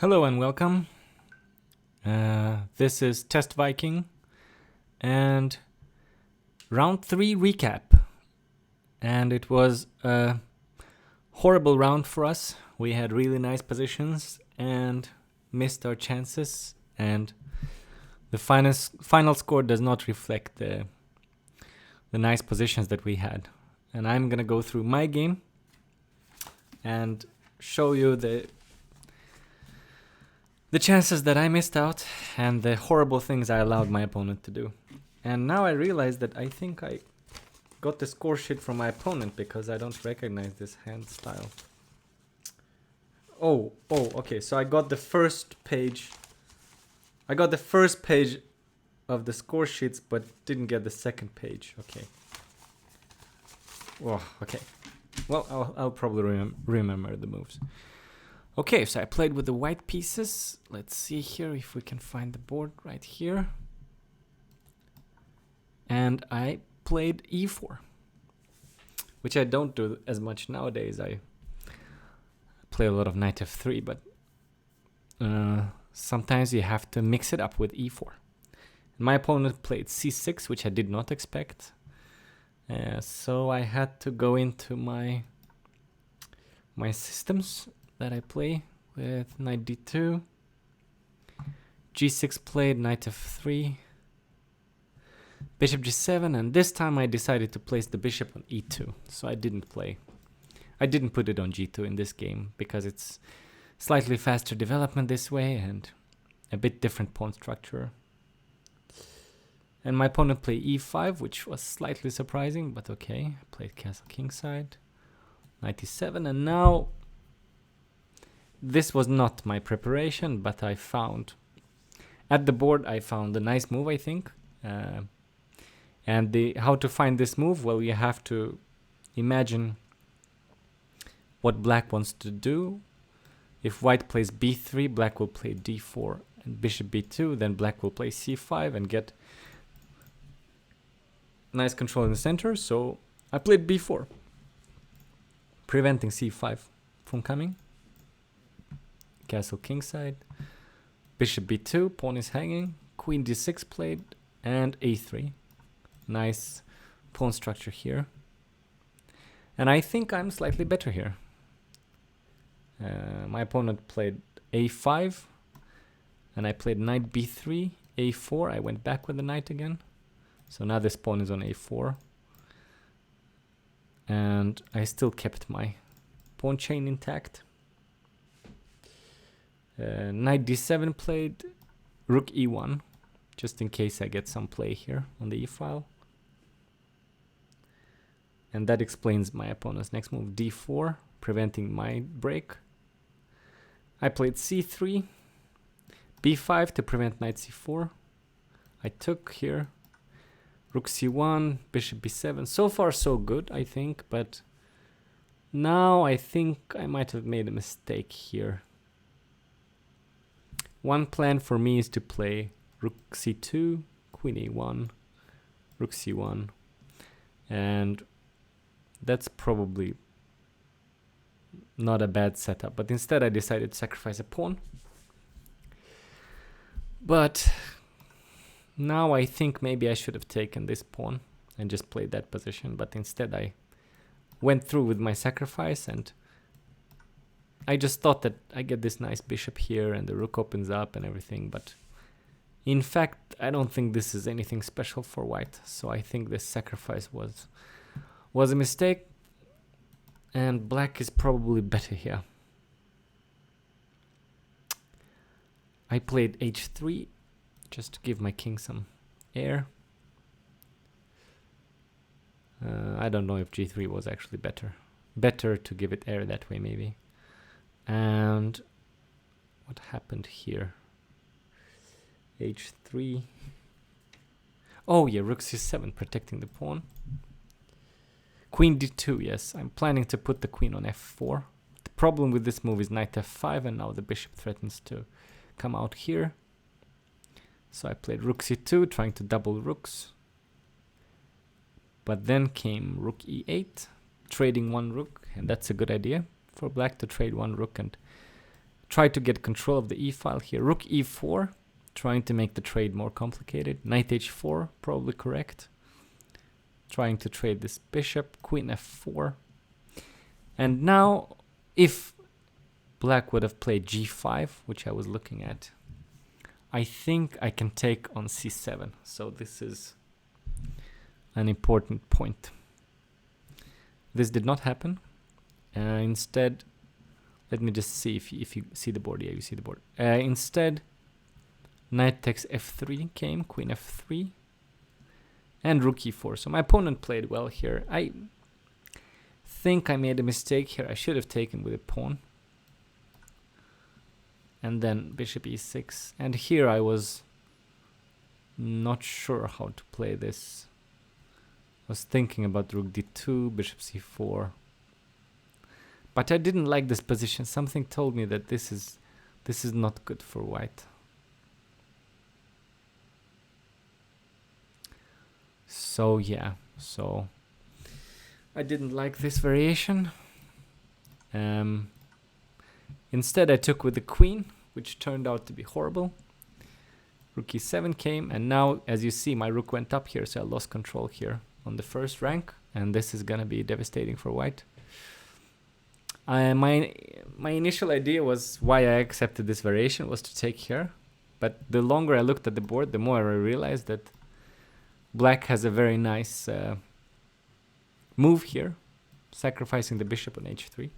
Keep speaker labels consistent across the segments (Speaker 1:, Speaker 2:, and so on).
Speaker 1: Hello and welcome. This is Test Viking and round 3 recap. And it was a horrible round for us. We had really nice positions and missed our chances. And the final score does not reflect the nice positions that we had. And I'm gonna go through my game and show you the chances that I missed out and the horrible things I allowed my opponent to do. And now I realize that I think I got the score sheet from my opponent because I don't recognize this hand style. Oh, okay, so I got the first page. I got the first page of the score sheets but didn't get the second page. Okay. Oh, okay. Well, I'll probably remember the moves. Okay, so I played with the white pieces. Let's see here if we can find the board right here. And I played e4, which I don't do as much nowadays. I play a lot of knight f3, but sometimes you have to mix it up with e4. My opponent played c6, which I did not expect. So I had to go into my systems that I play with knight d2, g6 played, knight f3, bishop g7, and this time I decided to place the bishop on e2. So I didn't put it on g2 in this game because it's slightly faster development this way and a bit different pawn structure. And my opponent played e5, which was slightly surprising, but okay. I played castle kingside, knight e7, and now this was not my preparation, but I found at the board a nice move, I think. And how to find this move? Well, you have to imagine what black wants to do. If white plays b3, black will play d4 and bishop b2, then black will play c5 and get nice control in the center. So I played b4, preventing c5 from coming. Castle kingside, bishop b2, pawn is hanging, queen d6 played, and a3. Nice pawn structure here. And I think I'm slightly better here. My opponent played a5, and I played knight b3, a4. I went back with the knight again. So now this pawn is on a4. And I still kept my pawn chain intact. Knight d7 played, rook e1, just in case I get some play here on the e-file. And that explains my opponent's next move, d4, preventing my break. I played c3, b5 to prevent knight c4. I took here, rook c1, bishop b7. So far so good, I think, but now I think I might have made a mistake here. One plan for me is to play rook c2, queen a1, rook c1, and that's probably not a bad setup, but instead I decided to sacrifice a pawn. But now I think maybe I should have taken this pawn and just played that position, but instead I went through with my sacrifice, and I just thought that I get this nice bishop here and the rook opens up and everything, but in fact I don't think this is anything special for white, so I think this sacrifice was a mistake, and black is probably better here. I played h3 just to give my king some air. I don't know if g3 was actually better to give it air that way maybe. And what happened here? h3. Oh yeah, rook c7 protecting the pawn. Queen d2, yes. I'm planning to put the queen on f4. The problem with this move is knight f5, and now the bishop threatens to come out here. So I played rook c2, trying to double rooks. But then came rook e8, trading one rook, and that's a good idea for black to trade one rook and try to get control of the e-file here. Rook e4, trying to make the trade more complicated. Knight h4, probably correct. Trying to trade this bishop. Queen f4. And now, if black would have played g5, which I was looking at, I think I can take on c7. So this is an important point. This did not happen. Instead, let me just see if you see the board. Yeah, you see the board. Instead, knight takes f3 came, queen f3, and rook e4. So my opponent played well here. I think I made a mistake here. I should have taken with a pawn. And then bishop e6. And here I was not sure how to play this. I was thinking about rook d2, bishop c4. But I didn't like this position. Something told me that this is not good for white. So yeah, so I didn't like this variation. Instead I took with the queen, which turned out to be horrible. Rook e7 came, and now as you see my rook went up here, so I lost control here on the first rank, and this is gonna be devastating for white. My initial idea was why I accepted this variation was to take here, but the longer I looked at the board, the more I realized that black has a very nice move here, sacrificing the bishop on h3,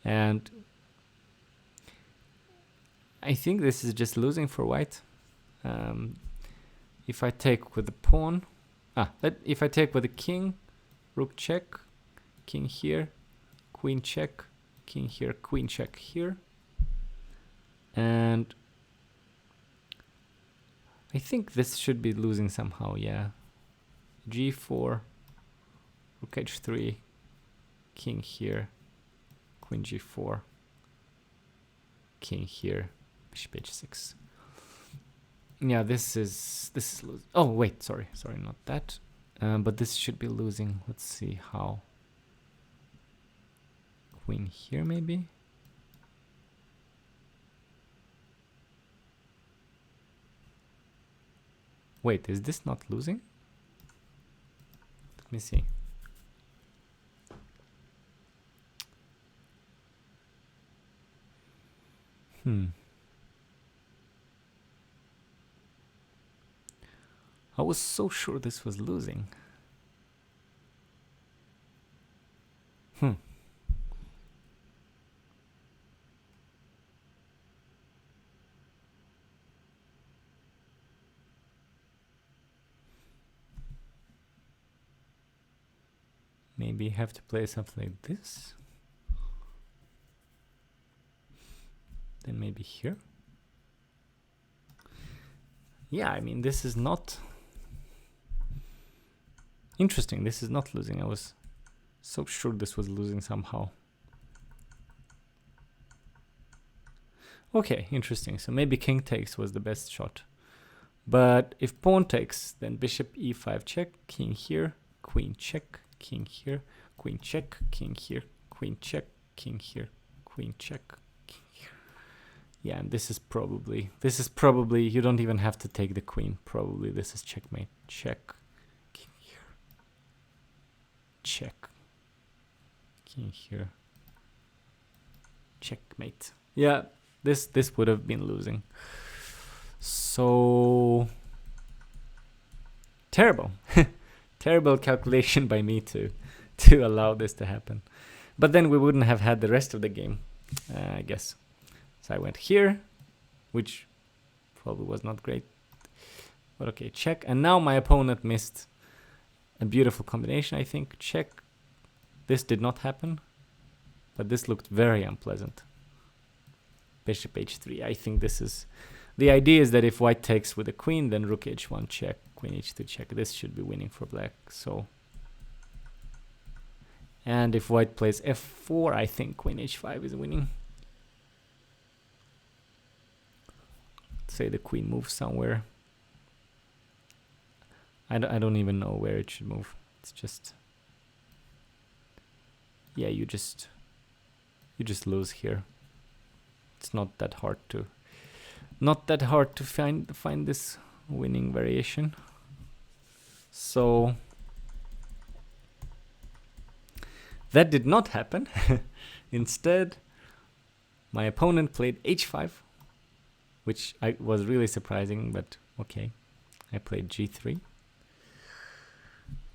Speaker 1: and I think this is just losing for white. If I take with the pawn, if I take with the king, rook check, king here, queen check, king here, queen check here, and I think this should be losing somehow. Yeah, g4, rook h3, king here, queen g4, king here, bishop h6. Yeah, this is losing. Oh wait, sorry, not that. But this should be losing. Let's see how. Queen here maybe. Wait, is this not losing? Let me see. I was so sure this was losing. Maybe have to play something like this. Then maybe here. Yeah, I mean, this is not interesting. This is not losing. I was so sure this was losing somehow. Okay, interesting. So maybe king takes was the best shot. But if pawn takes, then bishop e5 check, king here, queen check, king here, queen check, king here, queen check, king here, queen check, king here. Yeah, and this is probably, you don't even have to take the queen. Probably this is checkmate. Check, king here, check, king here, checkmate. Yeah, this would have been losing. So terrible. Terrible calculation by me to allow this to happen. But then we wouldn't have had the rest of the game, I guess. So I went here, which probably was not great. But okay, check. And now my opponent missed a beautiful combination, I think. Check. This did not happen, but this looked very unpleasant. Bishop h3. I think this is... The idea is that if white takes with a queen, then rook h1 check, queen h2 check. This should be winning for black. So, and if white plays f4, I think queen h5 is winning. Say the queen moves somewhere. I don't even know where it should move. It's just, yeah, you just lose here. It's not that hard to find this winning variation. So that did not happen. Instead, my opponent played h5, which was really surprising, but okay. I played g3.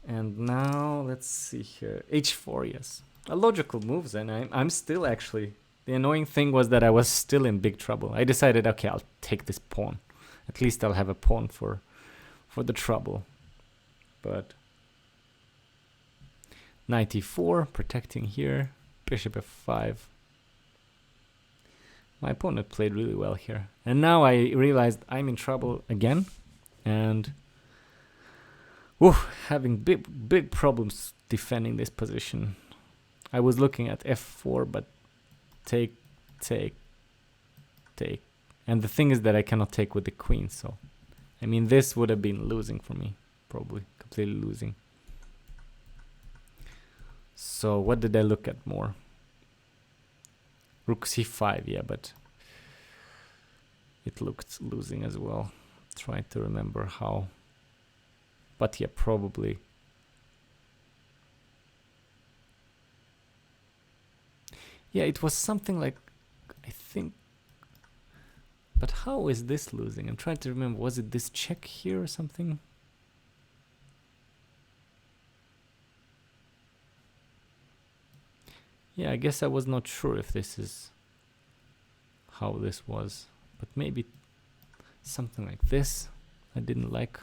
Speaker 1: And now let's see here. h4, yes. A logical moves, and I'm still actually... The annoying thing was that I was still in big trouble. I decided, okay, I'll take this pawn. At least I'll have a pawn for the trouble. But knight e4, protecting here. Bishop f5. My opponent played really well here. And now I realized I'm in trouble again. And having big problems defending this position. I was looking at f4, but take. And the thing is that I cannot take with the queen, so I mean this would have been losing for me, probably completely losing. So what did I look at more? Rook c5, yeah, but it looked losing as well. Trying to remember how, but yeah, probably. Yeah, it was something like, I think, but how is this losing? I'm trying to remember, was it this check here or something? Yeah, I guess I was not sure if this is how this was, but maybe something like this I didn't like.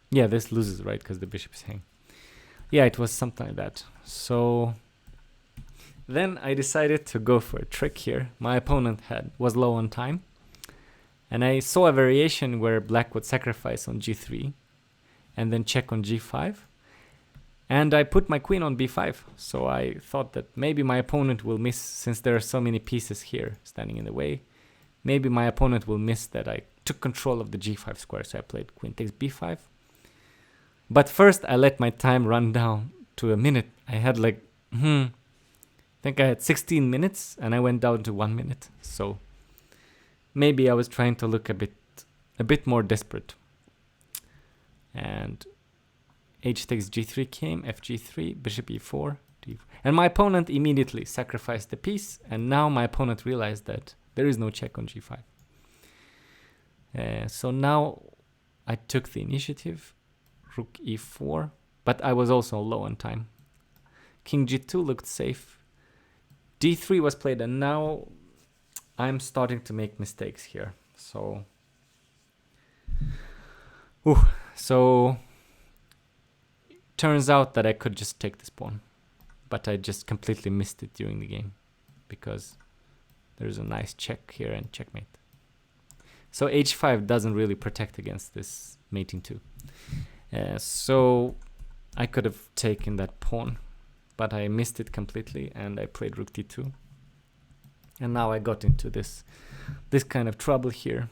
Speaker 1: Yeah, this loses, right? Because the bishop is hanging. Yeah, it was something like that. So then I decided to go for a trick here. My opponent was low on time, and I saw a variation where black would sacrifice on g3 and then check on g5, and I put my queen on b5. So I thought that maybe my opponent will miss, since there are so many pieces here standing in the way. Maybe my opponent will miss that I took control of the g5 square. So I played queen takes b5. But first I let my time run down to a minute. I had like, I think I had 16 minutes and I went down to 1 minute. So maybe I was trying to look a bit more desperate. And h takes g3 came, fg3, bishop e4, d4. And my opponent immediately sacrificed the piece, and now my opponent realized that there is no check on g5. So now I took the initiative. Rook e4, but I was also low on time. King g2 looked safe. d3 was played, and now I'm starting to make mistakes here. So turns out that I could just take this pawn, but I just completely missed it during the game because there's a nice check here and checkmate. So h5 doesn't really protect against this mating too. So I could have taken that pawn, but I missed it completely, and I played rook d2. And now I got into this kind of trouble here.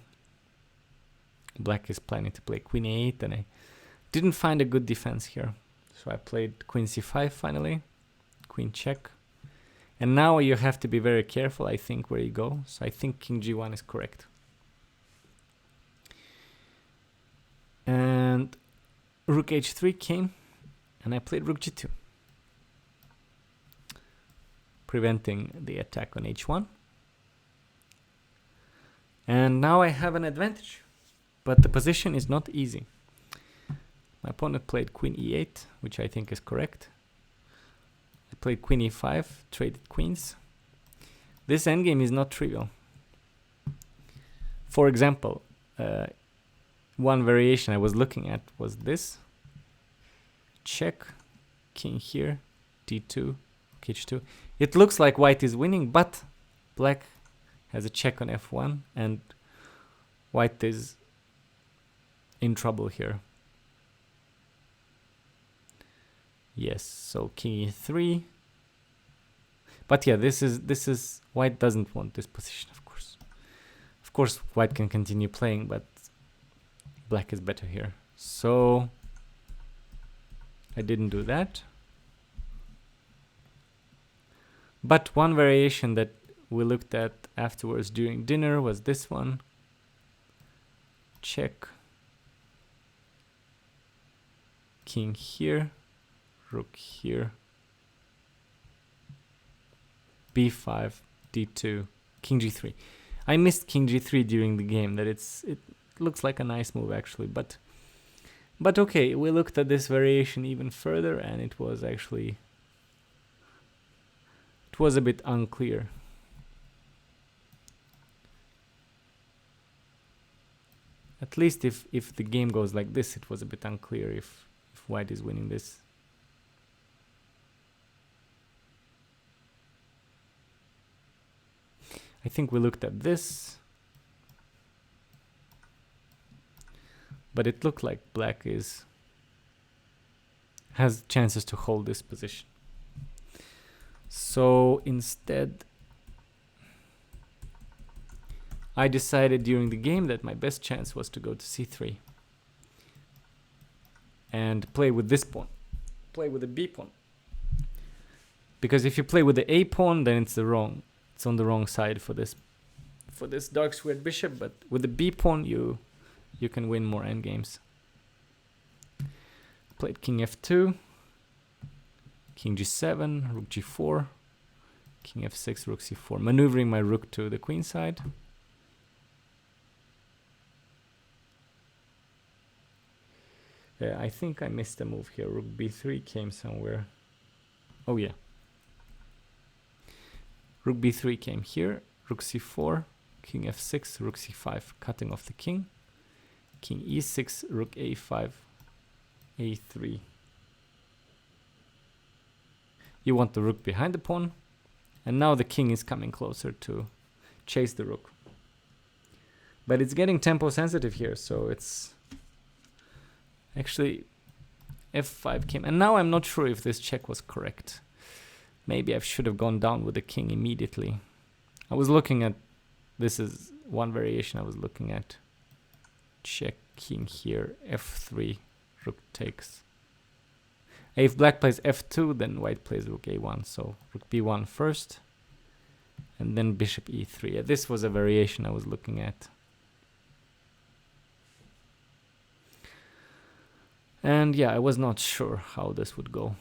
Speaker 1: Black is planning to play queen a8, and I didn't find a good defense here. So I played queen c5 finally, queen check. And now you have to be very careful, I think, where you go. So I think king g1 is correct. And rook h3 came, and I played rook g2, preventing the attack on h1. And now I have an advantage, but the position is not easy. My opponent played queen e8, which I think is correct. I played queen e5, traded queens. This endgame is not trivial. For example, one variation I was looking at was this. Check, king here, d2, h2. It looks like white is winning, but black has a check on f1, and white is in trouble here. Yes, so king e3. But yeah, this is white doesn't want this position, of course. Of course, white can continue playing, but black is better here. So I didn't do that. But one variation that we looked at afterwards during dinner was this one. Check. King here, rook here, b5, d2, king g3. I missed king g3 during the game. It looks like a nice move actually, but okay, we looked at this variation even further, and it was a bit unclear. At least if the game goes like this, it was a bit unclear if white is winning this. I think we looked at this, but it looked like black has chances to hold this position. So instead, I decided during the game that my best chance was to go to c3 and play with this pawn, play with the b pawn. Because if you play with the a pawn, then it's on the wrong side for this dark squared bishop. But with the b pawn, you can win more endgames. Played king f2, king g7, rook g4, king f6, rook c4, maneuvering my rook to the queen side. I think I missed a move here. Rook b3 came somewhere. Oh yeah. Rook b3 came here. Rook c4, king f6, rook c5, cutting off the king. King e6, rook a5, a3. You want the rook behind the pawn, and now the king is coming closer to chase the rook. But it's getting tempo sensitive here, so it's actually f5 came, and now I'm not sure if this check was correct. Maybe I should have gone down with the king immediately. I was looking at, this is one variation I was looking at. Check king here, f3, rook takes. If black plays f2, then white plays rook a1, so rook b1 first, and then bishop e3. Yeah, this was a variation I was looking at. And yeah, I was not sure how this would go.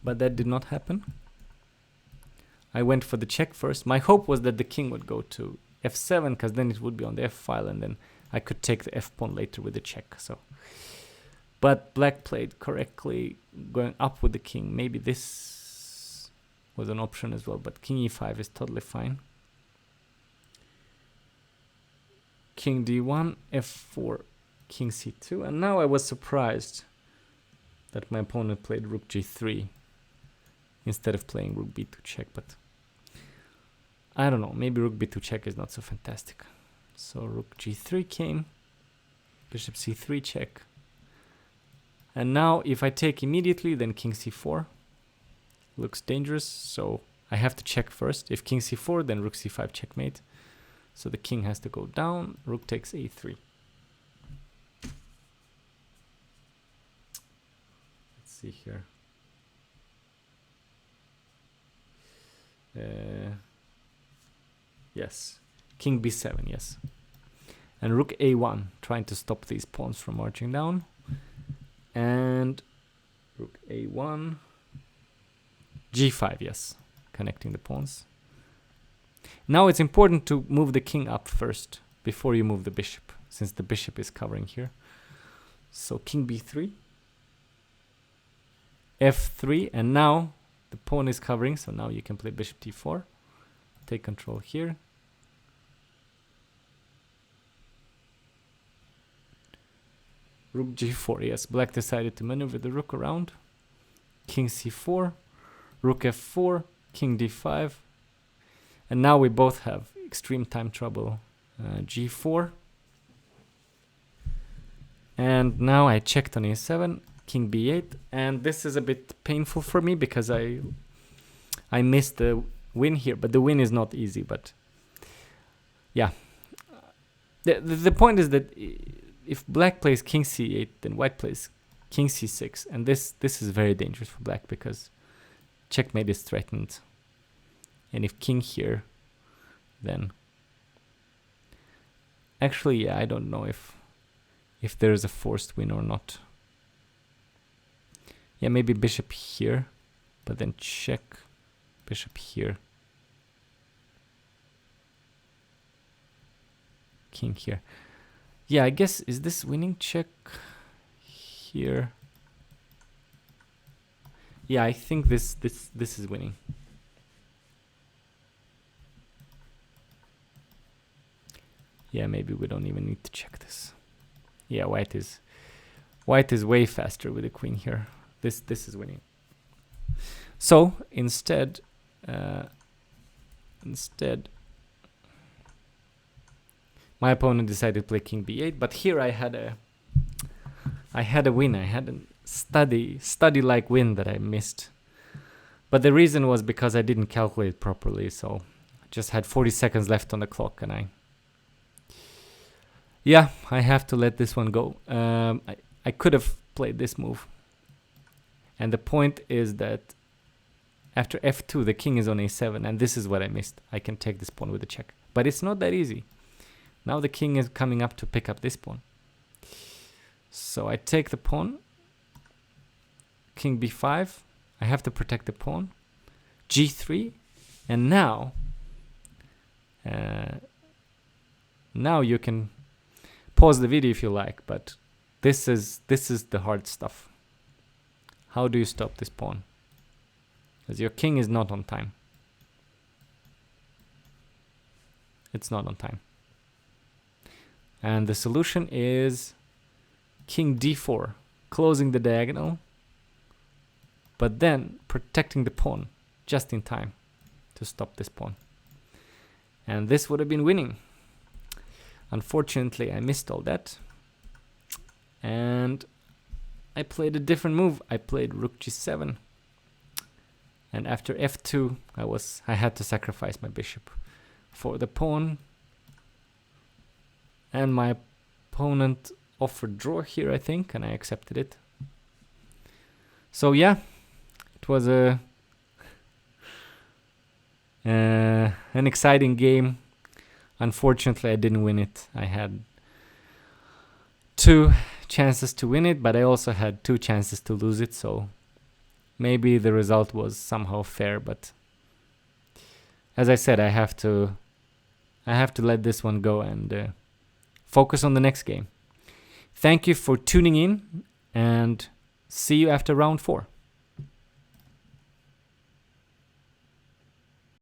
Speaker 1: But that did not happen. I went for the check first. My hope was that the king would go to f7, because then it would be on the f file, and then I could take the f pawn later with the check. So, but black played correctly, going up with the king. Maybe this was an option as well, but king e5 is totally fine. King d1, f4, king c2, and now I was surprised that my opponent played rook g3 instead of playing rook b2 check, but I don't know, maybe rook b2 check is not so fantastic. So rook g3 came, bishop c3 check, and now if I take immediately, then king c4 looks dangerous, so I have to check first. If king c4, then rook c5 checkmate, so the king has to go down, rook takes a3. Let's see here. Yes, king b7, yes. And rook a1, trying to stop these pawns from marching down. And rook a1, g5, yes, connecting the pawns. Now it's important to move the king up first before you move the bishop, since the bishop is covering here. So king b3, f3, and now the pawn is covering, so now you can play bishop d4, take control here. Rook g4, yes, black decided to maneuver the rook around. King c4, rook f4, king d5, and now we both have extreme time trouble. G4, and now I checked on a7, king b8, and this is a bit painful for me because I missed the win here, but the win is not easy. But yeah, the point is that if black plays king c8, then white plays king c6, and this is very dangerous for black because checkmate is threatened. And if king here, then actually, yeah, I don't know if there is a forced win or not. Yeah, maybe bishop here, but then check, bishop here, king here. Yeah, I guess, is this winning? Check here. Yeah, I think this is winning. Yeah, maybe we don't even need to check this. Yeah, white is way faster with the queen here. This is winning. So instead, my opponent decided to play king b8, but here I had a win. I had a study-like win that I missed. But the reason was because I didn't calculate properly, so I just had 40 seconds left on the clock, and I have to let this one go. I could have played this move. And the point is that after f2, the king is on a7, and this is what I missed. I can take this pawn with a check. But it's not that easy. Now the king is coming up to pick up this pawn. So I take the pawn. King b5. I have to protect the pawn. g3. And now you can pause the video if you like, but this is the hard stuff. How do you stop this pawn? Because your king is not on time. It's not on time. And the solution is king d4, closing the diagonal, but then protecting the pawn just in time to stop this pawn. And this would have been winning. Unfortunately, I missed all that. And I played a different move. I played rook g7. And after f2, I had to sacrifice my bishop for the pawn. And my opponent offered draw here, I think, and I accepted it. So yeah, it was an exciting game. Unfortunately, I didn't win it. I had 2 chances to win it, but I also had 2 chances to lose it, so maybe the result was somehow fair, but as I said, I have to let this one go and focus on the next game. Thank you for tuning in, and see you after round 4.